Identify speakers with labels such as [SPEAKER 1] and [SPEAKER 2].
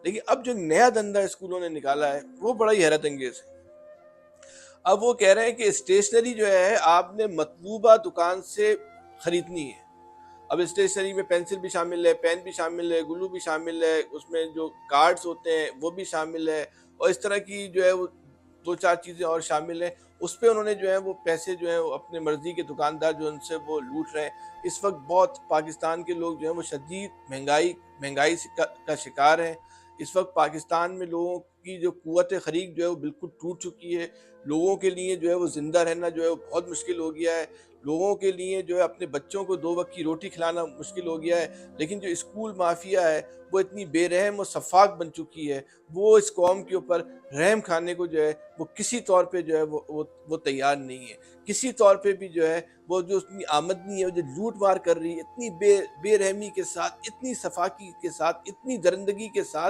[SPEAKER 1] لیکن اب جو نیا دندہ اسکولوں نے نکالا ہے وہ بڑا ہی حیرت انگیز ہے۔ اب وہ کہہ رہے ہیں کہ اسٹیشنری جو ہے آپ نے مطلوبہ دکان سے خریدنی ہے۔ اب اسٹیشنری میں پینسل بھی شامل ہے، پین بھی شامل ہے، گلو بھی شامل ہے، اس میں جو کارڈز ہوتے ہیں وہ بھی شامل ہے، اور اس طرح کی جو ہے وہ دو چار چیزیں اور شامل ہیں۔ اس پہ انہوں نے جو ہے وہ پیسے جو ہیں وہ اپنے مرضی کے دکاندار جو ان سے وہ لوٹ رہے ہیں۔ اس وقت بہت پاکستان کے لوگ جو ہیں وہ شدید مہنگائی کا شکار ہیں۔ اس وقت پاکستان میں لوگوں کی جو قوت خرید جو ہے وہ بالکل ٹوٹ چکی ہے۔ لوگوں کے لیے جو ہے وہ زندہ رہنا جو ہے وہ بہت مشکل ہو گیا ہے۔ لوگوں کے لیے جو ہے اپنے بچوں کو 2 وقت کی روٹی کھلانا مشکل ہو گیا ہے۔ لیکن جو اسکول مافیا ہے وہ اتنی بے رحم و شفاق بن چکی ہے، وہ اس قوم کے اوپر رحم کھانے کو جو ہے وہ کسی طور پہ جو ہے وہ تیار نہیں ہے۔ کسی طور پہ بھی جو ہے وہ جو اتنی آمدنی ہے وہ جو لوٹ مار کر رہی ہے اتنی بے رحمی کے ساتھ، اتنی صفاقی کے ساتھ، اتنی درندگی کے ساتھ،